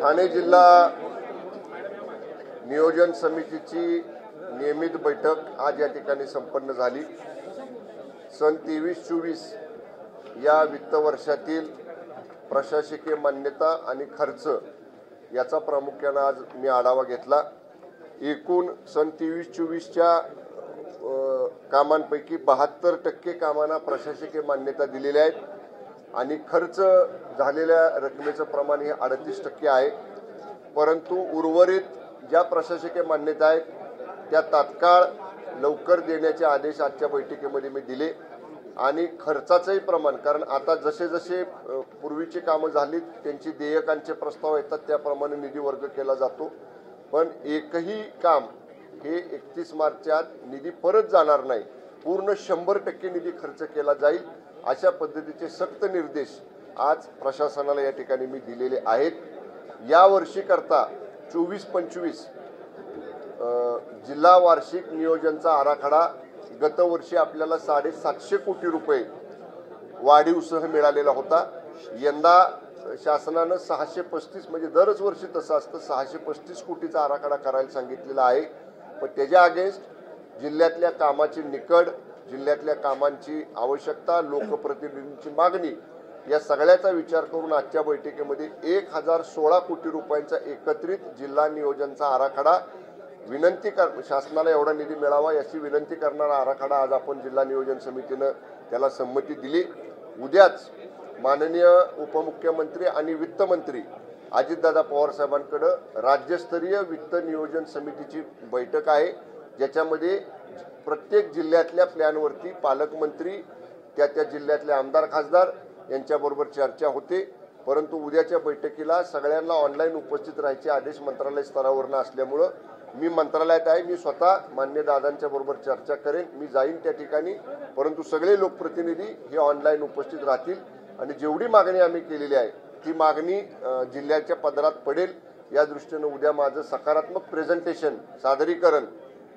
ठाणे जिल्हा नियोजन समितीची नियमित बैठक आज या ठिकाणी संपन्न झाली। सन 23-24 या वित्त वर्षातील प्रशासकीय मान्यता आणि खर्च याचा प्रामुख्याने आज मी आढावा घेतला। एकूण सन 23-24च्या कामांपैकी 72% कामांना प्रशासकीय मान्यता दिलेल्या आहेत आणि खर्च झालेल्या रकमेचं प्रमाण हे 38% आहे। परंतु उर्वरित ज्या प्रशासकीय मान्यता आहेत त्या तात्काळ लवकर देण्याचे आदेश आजच्या बैठकीमध्ये मी दिले आणि खर्चाचंही प्रमाण, कारण आता जसे जसे पूर्वीची कामं झालीत त्यांची देयकांचे प्रस्ताव येतात त्याप्रमाणे निधी वर्ग केला जातो, पण एकही काम हे 31 मार्चच्या आत निधी परत जाणार नाही, पूर्ण 100% निधी खर्च केला जाईल अशा पद्धतीचे सक्त निर्देश आज प्रशासनाला या ठिकाणी मी दिलेले आहेत। या वर्षी करता 24-25 जिल्हा वार्षिक नियोजनचा आराखडा गतवर्षी आपल्याला 750 कोटी रुपये वाढीवसह मिळालेला होता। यंदा शासनानं 635 म्हणजे दरच वर्षी तसं असतं 635 कोटीचा आराखडा करायला सांगितलेला आहे, पण त्याच्या अगेन्स्ट जिल्ह्यातल्या कामाची निकड, जिल्ह्यातल्या कामांची आवश्यकता, लोकप्रतिनिधींची मागणी या सगळ्याचा विचार करून आजच्या बैठकीमध्ये 1016 कोटी रुपयांचा एकत्रित जिल्हा नियोजनचा आराखडा शासनाला एवढा निधी मिळावा याची विनंती करणारा आराखडा आज आपण जिल्हा नियोजन समितीनं त्याला संमती दिली। उद्याच माननीय उपमुख्यमंत्री आणि वित्तमंत्री अजितदादा पवार साहेबांकडे राज्यस्तरीय वित्त नियोजन समितीची बैठक आहे, ज्याच्यामध्ये प्रत्येक जिल्ह्यातल्या प्लॅनवरती पालकमंत्री त्या जिल्ह्यातले आमदार खासदार यांच्याबरोबर चर्चा होते। परंतु उद्याच्या बैठकीला सगळ्यांना ऑनलाईन उपस्थित राहायचे आदेश मंत्रालय स्तरावरनं असल्यामुळं मी मंत्रालयात आहे, मी स्वतः मान्य दादांच्या बरोबर चर्चा करेन, मी जाईन त्या ठिकाणी, परंतु सगळे लोकप्रतिनिधी हे ऑनलाईन उपस्थित राहतील आणि जेवढी मागणी आम्ही केलेली आहे ती मागणी जिल्ह्याच्या पदरात पडेल या दृष्टीने उद्या माझं सकारात्मक प्रेझेंटेशन सादरीकरण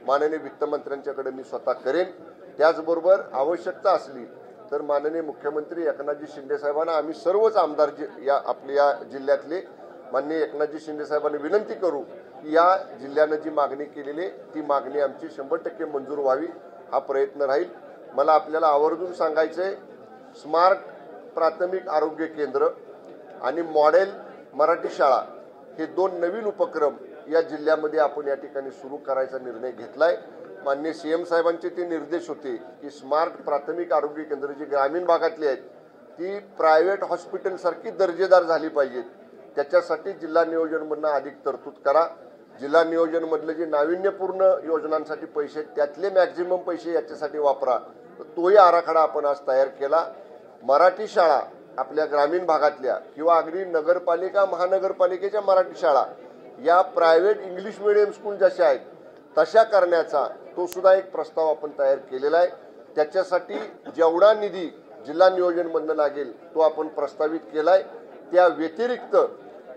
माननीय वित्तमंत्र्यांच्याकडे मी स्वतः करेन। त्याचबरोबर आवश्यकता असली तर माननीय मुख्यमंत्री एकनाथजी शिंदे साहेबांना आम्ही सर्वच आमदार आपल्या जिल्ह्यातले माननीय एकनाथजी शिंदे साहेबांना विनंती करू की या जिल्ह्यानं जी मागणी केलेली ती मागणी आमची 100% मंजूर व्हावी हा प्रयत्न राहील। मला आपल्याला आवर्जून सांगायचंय, स्मार्ट प्राथमिक आरोग्य केंद्र आणि मॉडेल मराठी शाळा हे 2 नवीन उपक्रम या जिल्ह्यामध्ये आपण या ठिकाणी सुरू करायचा निर्णय घेतलाय। माननीय सीएम साहेबांचे ते निर्देश होते की स्मार्ट प्राथमिक आरोग्य केंद्र जी ग्रामीण भागातली आहेत ती प्रायव्हेट हॉस्पिटल सारखी दर्जेदार झाली पाहिजेत, त्याच्यासाठी जिल्हा नियोजनमधनं अधिक तरतूद करा। जिल्हा नियोजनमधले जे नाविन्यपूर्ण योजनांसाठी पैसे त्यातले मॅक्झिमम पैसे याच्यासाठी वापरा, तोही आराखडा आपण आज तयार केला। मराठी शाळा आपल्या ग्रामीण भागातल्या किंवा अगदी नगरपालिका महानगरपालिकेच्या मराठी शाळा या प्रायव्हेट इंग्लिश मीडियम स्कूल जशा आहेत तशा करण्याचा तो सुद्धा एक प्रस्ताव आपण तयार केलेला आहे। त्याच्यासाठी जेवढा निधी जिल्हा नियोजनमधनं लागेल तो आपण प्रस्तावित केलाय। त्या व्यतिरिक्त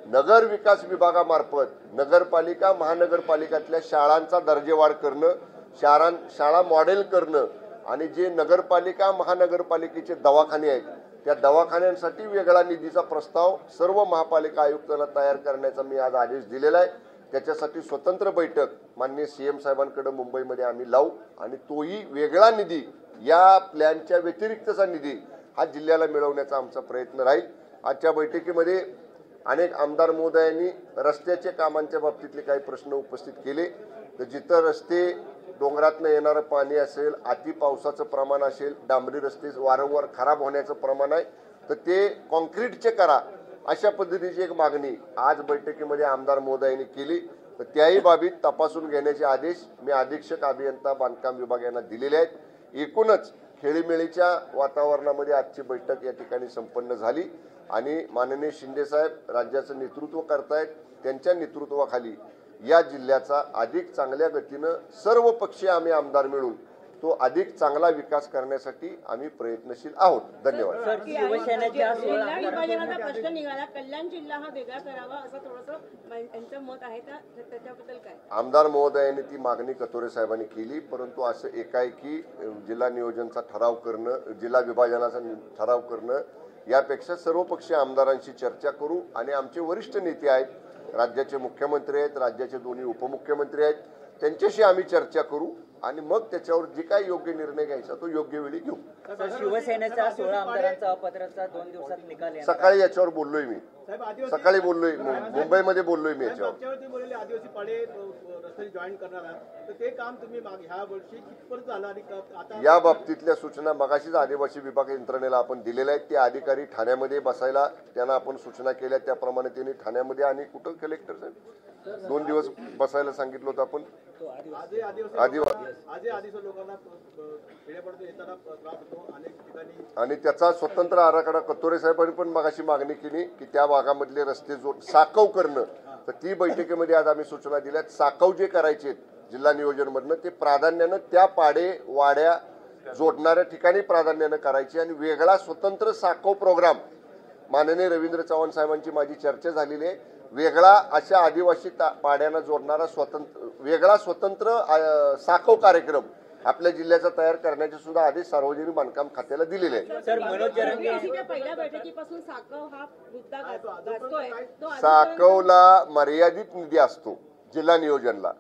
नगर विकास विभागामार्फत नगरपालिका महानगरपालिकातल्या शाळांचा दर्जेवाढ करणं, शाळा मॉडेल करणं आणि जे नगरपालिका महानगरपालिकेचे दवाखाने आहेत त्या दवाखान्यांसाठी वेगळा निधीचा प्रस्ताव सर्व महापालिका आयुक्तांना तयार करण्याचा मी आज आदेश दिलेला आहे। त्याच्यासाठी स्वतंत्र बैठक माननीय सीएम साहेबांकडे मुंबईमध्ये आम्ही लावू आणि तोही वेगळा निधी या प्लॅनच्या व्यतिरिक्तचा निधी हा जिल्ह्याला मिळवण्याचा आमचा प्रयत्न राहील। आजच्या बैठकीमध्ये अनेक आमदार महोदयांनी रस्त्याच्या कामांच्या बाबतीतले काही प्रश्न उपस्थित केले, तर जिथं रस्ते डोंगरातनं येणारं पाणी असेल, अति पावसाचं प्रमाण असेल, डांबरी रस्ते वारंवार खराब होण्याचं प्रमाण आहे तर ते कॉन्क्रीटचे करा अशा पद्धतीची एक मागणी आज बैठकीमध्ये आमदार महोदयांनी केली, तर त्याही बाबतीत तपासून घेण्याचे आदेश मी अधीक्षक अभियंता बांधकाम विभाग यांना दिलेले आहेत। एकूणच खेळीमेळीच्या वातावरणामध्ये आजची बैठक या ठिकाणी संपन्न झाली आणि माननीय शिंदे साहेब राज्याचं नेतृत्व करतायत, त्यांच्या नेतृत्वाखाली या जिल्ह्याचा अधिक चांगल्या गतीनं सर्व पक्षीय आम्ही आमदार मिळून तो अधिक चांगला विकास करण्यासाठी आम्ही प्रयत्नशील आहोत। धन्यवाद। प्रश्न निघाला, कल्याण जिल्हा हा वेगळा करावा असं थोडंसं त्यांचं मत आहे, त्याच्याबद्दल काय? आमदार महोदयांनी ती मागणी कतोरे साहेबांनी केली, परंतु असं एकाएकी जिल्हा नियोजनचा ठराव करणं, जिल्हा विभाजनाचा ठराव करणं यापेक्षा सर्वपक्षीय आमदारांशी चर्चा करू आणि आमचे वरिष्ठ नेते आहेत राज्याचे मुख्यमंत्री आहेत, राज्याचे दोन्ही उपमुख्यमंत्री आहेत, त्यांच्याशी आम्ही चर्चा करू आणि मग त्याच्यावर जे काही योग्य निर्णय घ्यायचा तो योग्य वेळी घेऊ. शिवसेनेचा 16 आमदारांचा अपात्रचा 2 दिवसात निकाल येणार. सकाळी याच्यावर बोललोय मी, सकाळी बोललोय, मुंबईमध्ये बोललोय मी याच्यावर. आदिवासी पाडे रस्ते जॉईन करणार तर ते काम तुम्ही ह्या वर्षी कितपर्यंत झालं आणि आता या बाबतीतल्या सूचना मगाशीच आदिवासी विभाग यंत्रणेला आपण दिलेल्या आहेत. ते अधिकारी ठाण्यामध्ये बसायला त्यांना आपण सूचना केल्या, त्याप्रमाणे त्यांनी ठाण्यामध्ये आणि कुठं कलेक्टर साहेब 2 दिवस बसायला सांगितलं होतं आपण. आदिवासी लोकांना खेड्यापर्यंत येताना त्रास होतो अनेक ठिकाणी आणि त्याचा स्वतंत्र आराखडा कत्तोरे साहेबांनी पण मगाशी मागणी केली की त्या भागामधले रस्ते साकव करणं. तर ती बैठकीमध्ये आज आम्ही सूचना दिल्यात. साकव जे करायचे आहेत जिल्हा नियोजनमधनं ते प्राधान्यानं त्या पाडे वाड्या जोडणाऱ्या ठिकाणी प्राधान्यानं करायचे आणि वेगळा स्वतंत्र साकव प्रोग्राम माननीय रवींद्र चव्हाण साहेबांची माझी चर्चा झालेली आहे. वेगळा अशा आदिवासी पाड्यांना जोडणारा वेगळा स्वतंत्र साकव कार्यक्रम आपल्या जिल्ह्याचा तयार करण्याचे सुद्धा आदेश सार्वजनिक बांधकाम खात्याला दिलेले आहेत. सर मनोज जरांगे पहिल्या बैठकीपासून साकव हा मुद्दा गाजतोय. साकवला मर्यादित निधी असतो जिल्हा नियोजनला.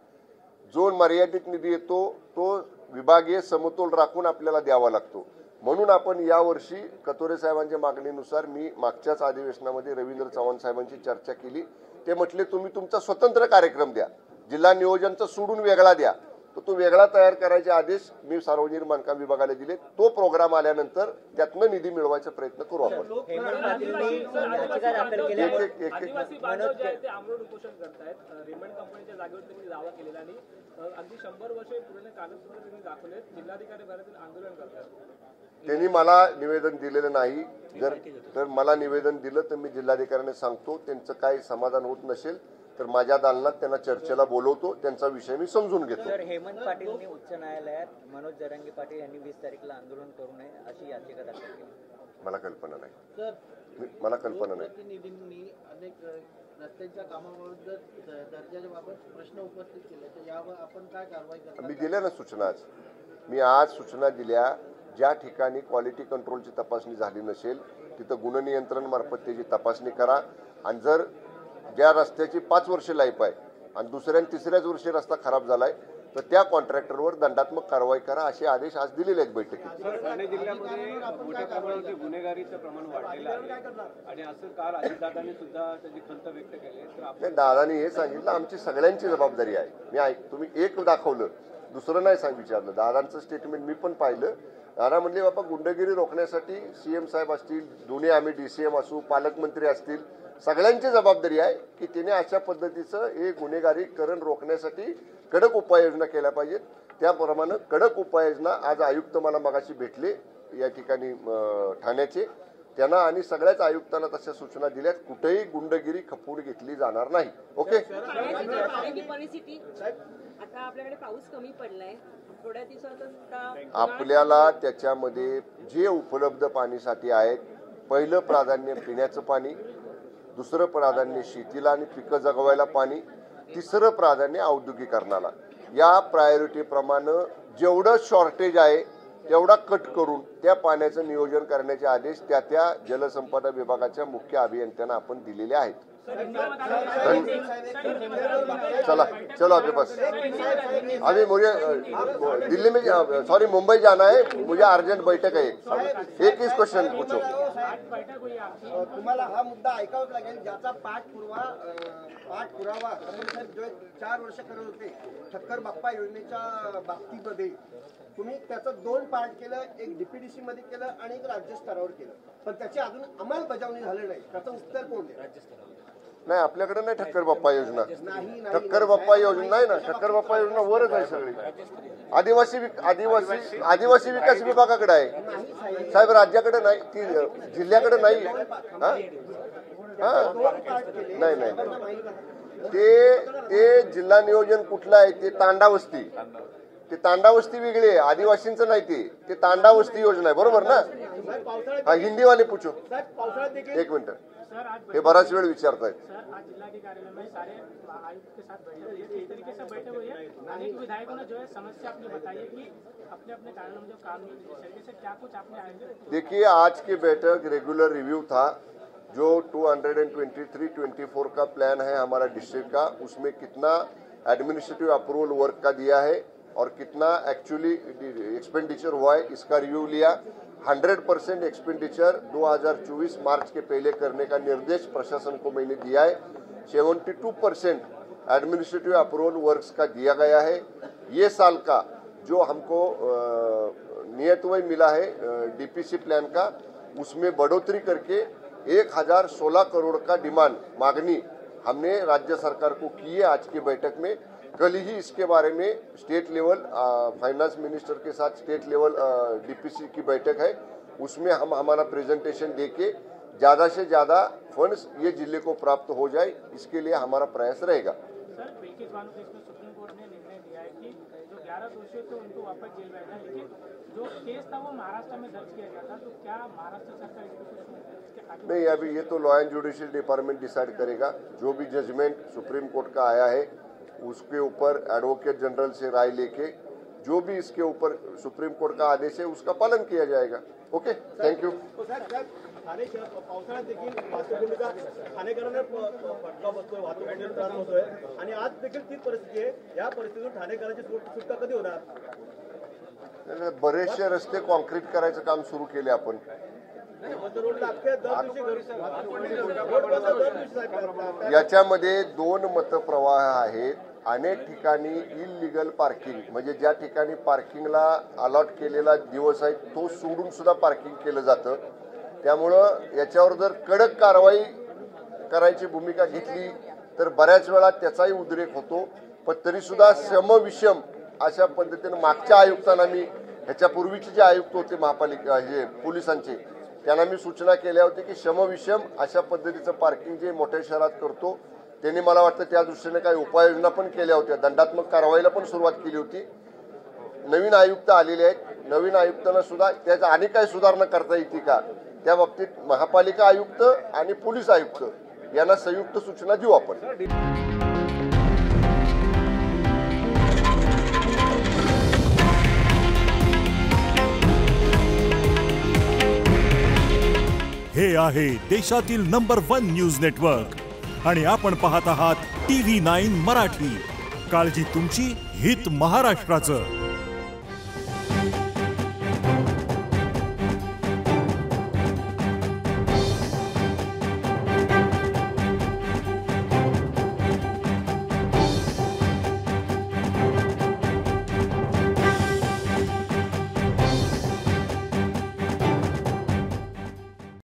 जो मर्यादित निधी येतो तो विभागीय समतोल राखून आपल्याला द्यावा लागतो. म्हणून आपण यावर्षी कतोरे साहेबांच्या मागणीनुसार मी मागच्याच अधिवेशनामध्ये रवींद्र चव्हाण साहेबांची चर्चा केली. ते म्हटले तुम्ही तुमचा स्वतंत्र कार्यक्रम द्या, जिल्हा नियोजनचा सोडून वेगळा द्या. तो वेगळा तयार करायचे आदेश मी सार्वजनिक बांधकाम विभागाला दिले. तो प्रोग्राम आल्यानंतर त्यातनं निधी मिळवायचा प्रयत्न करू आपण. रेमंड कंपनीच्या जागेवर त्यांनी दावा केलेला आणि अगदी 100 वर्षे पूर्ण कागदपत्र त्यांनी दाखवले. जिल्हाधिकारी भरातील आंदोलन करतात. त्यांनी मला निवेदन दिलेलं नाही. जर मला निवेदन दिलं तर मी जिल्हाधिकाऱ्यांना सांगतो. त्यांचं काही समाधान होत नसेल तर माझ्या दालनात त्यांना चर्चेला बोलवतो. त्यांचा विषय मी समजून घेतो. सर हेमंत पाटीलनी उच्च न्यायालयात मनोज जरांगे पाटील यांनी 20 तारखेला आंदोलन करू नये अशी याचिका दाखल केली. मला कल्पना नाही. मला कल्पना नाही. प्रतिनिधींनी अनेक रस्त्यांच्या कामाबाबत दर्जाच्या बाबत प्रश्न उपस्थित केले तर यावर आपण काय कारवाई करणार? मी दिल्या ना सूचना आज. मी आज सूचना दिल्या ज्या ठिकाणी क्वालिटी कंट्रोलची तपासणी झाली नसेल तिथं गुणनियंत्रण मार्फत त्याची तपासणी करा. आणि जर ज्या रस्त्याची 5 वर्ष लाईफ आहे आणि दुसऱ्या आणि तिसऱ्याच वर्षी रस्ता खराब झालाय तर त्या कॉन्ट्रॅक्टरवर दंडात्मक कारवाई करा असे आदेश आज दिलेले आहेत बैठकीत. ठाणे जिल्ह्यामध्ये मोठ्या प्रमाणात गुन्हेगारीचं प्रमाण वाढलेलं आहे आणि असं काल अजितदादांनी सुद्धा त्याची खंत व्यक्त केली. तर दादानी हे सांगितलं आमची सगळ्यांची जबाबदारी आहे. तुम्ही एक दाखवलं दुसरं नाही विचारलं. दादांचं स्टेटमेंट मी पण पाहिलं. दादा म्हणले बाबा गुंडगिरी रोखण्यासाठी सीएम साहेब असतील, दोन्ही आम्ही डीसीएम असू, पालकमंत्री असतील, सगळ्यांची जबाबदारी आहे की तिने अशा पद्धतीचं हे गुन्हेगारीकरण रोखण्यासाठी कडक उपाययोजना केल्या पाहिजेत. त्याप्रमाणे कडक उपाययोजना आज आयुक्त मला मगाशी भेटले या ठिकाणी ठाण्याचे. त्यांना आणि सगळ्याच आयुक्तांना तशा सूचना दिल्यात. कुठेही गुंडगिरी खपवून घेतली जाणार नाही. ओके. परिस्थिती आता आपल्याकडे पाऊस कमी पडलाय थोड्या दिवसातच. आपल्याला त्याच्यामध्ये जे उपलब्ध पाणीसाठी आहेत पहिलं प्राधान्य पिण्याचं पाणी, दुसरं प्राधान्य शेतीला आणि पिकं जगवायला पाणी, तिसरं प्राधान्य औद्योगिकरणाला. या प्रायोरिटीप्रमाणे जेवढं शॉर्टेज आहे तेवढा कट करून त्या पाण्याचं नियोजन करण्याचे आदेश त्या जलसंपदा विभागाच्या मुख्य अभियंत्यांना आपण दिलेले आहेत. चला चलो अभी बस अभी मुझे दिल्ली में सॉरी मुंबई जाना है. मुझे अर्जेंट बैठक है. एक ही क्वेश्चन पूछो. तुम्हाला हा मुद्दा ऐकावाच लागेल ज्याचा पाठपुरावा जो 4 वर्ष करत होते ठक्कर बाप्पा योजनेच्या बाबतीमध्ये तुम्ही त्याचं 2 पार्ट केलं. एक डीपीडीसी मध्ये केलं आणि एक राज्य स्तरावर केलं. पण त्याची अजून अंमलबजावणी झाली नाही. त्याचं उत्तर कोण आहे? नाही आपल्याकडे नाही ठक्कर बाप्पा योजना. ठक्कर बाप्पा योजना नाही ना. ठक्कर बाप्पा योजना वरच आहे सगळी. आदिवासी विकास विभागाकडे आहे साहेब, राज्याकडे नाही, ती जिल्ह्याकडे नाही. नाही ते जिल्हा नियोजन कुठलं आहे ते तांडावस्ती. ते तांडावस्ती वेगळी आहे, आदिवासींचं नाही. ते तांडावस्ती योजना आहे बरोबर ना. हा हिंदी वाले पूछो. एक मिनिट हे बराच वेळ विचारतायत. देखिए आज की बैठक रेगुलर रिव्यू था. जो 223-24 का प्लान है हमारा डिस्ट्रिक्ट का, उसमें कितना एडमिनिस्ट्रेटिव अप्रूवल वर्क का दिया है और कितना एक्चुअली एक्सपेंडिचर हुआ है, इसका रिव्यू लिया। 100% एक्सपेंडिचर 2024 मार्च के पहले करने का निर्देश प्रशासन को मैंने दिया है। 72% एडमिनिस्ट्रेटिव अप्रूवल वर्क्स का दिया गया है। ये साल का जो हमको नियतवय मिला है डीपीसी प्लान का, उसमें बढ़ोतरी करके 1016 करोड़ का डिमांड मांगनी हमने राज्य सरकार को की है आज की बैठक में। कल ही इसके बारे में स्टेट लेवल फाइनेंस मिनिस्टर के साथ स्टेट लेवल डीपीसी की बैठक है, उसमें हम हमारा प्रेजेंटेशन देके ज़्यादा से ज़्यादा फंड्स ये जिले को प्राप्त हो जाए, इसके लिए हमारा प्रयास रहेगा। सर, पेकेज वालों केस में सुप्रीम कोर्ट ने निर्णय दिया है कि जो 11 दोषी थे उनको वापस जेल भेजना, लेकिन जो केस था वो महाराष्ट्र में दर्ज किया गया था, तो क्या महाराष्ट्र सरकार इसको नहीं, अभी ये तो law end judicial department decide करेगा। जो भी जजमेंट सुप्रीम कोर्ट का आया है उसके ऊपर एडवोकेट जनरल से राय लेके जो भी इसके ऊपर सुप्रीम कोर्ट का आदेश है उसका पालन किया जाएगा। Okay, thank you. ठाणे पावसाळ्यात देखील वाहतुकीचा ठाणेकरांना फटका बसतोय, वाहतुकीला त्रास होतोय आणि आज देखील तीच परिस्थिती आहे। या परिस्थितीतून ठाणेकरांची सुटका कधी होणार? बरेचसे रस्ते कॉन्क्रीट करायचं काम सुरू केले आपण। याच्यामध्ये 2 मतप्रवाह आहेत। अनेक ठिकाणी इलिगल पार्किंग, म्हणजे ज्या ठिकाणी पार्किंगला अलॉट केलेला दिवस आहे तो सोडून सुद्धा पार्किंग केलं जातं। त्यामुळं याच्यावर जर कडक कारवाई करायची भूमिका घेतली तर बऱ्याच वेळा त्याचाही उद्रेक होतो। पण तरी सुद्धा समविषम अशा पद्धतीने मागच्या आयुक्तांना मी, ह्याच्यापूर्वीचे जे आयुक्त होते महापालिका हे पोलिसांचे, त्यांना मी सूचना केल्या होत्या की समविषम अशा पद्धतीचं पार्किंग जे मोठ्या शहरात करतो त्यांनी मला वाटतं त्या दृष्टीने काही उपाययोजना पण केल्या होत्या, दंडात्मक कारवाईला पण सुरुवात केली होती। नवीन आयुक्त आलेले आहेत, नवीन आयुक्तांना सुद्धा त्याचा आणि काही सुधारणा करता येते का त्या बाबतीत महापालिका आयुक्त आणि पोलीस आयुक्त यांना संयुक्त सूचना देऊ आपण। हे आहे देशातील नंबर 1 न्यूज नेटवर्क आणि आपण पाहत आहात TV9 मराठी। काळजी तुमची, हित महाराष्ट्राचं।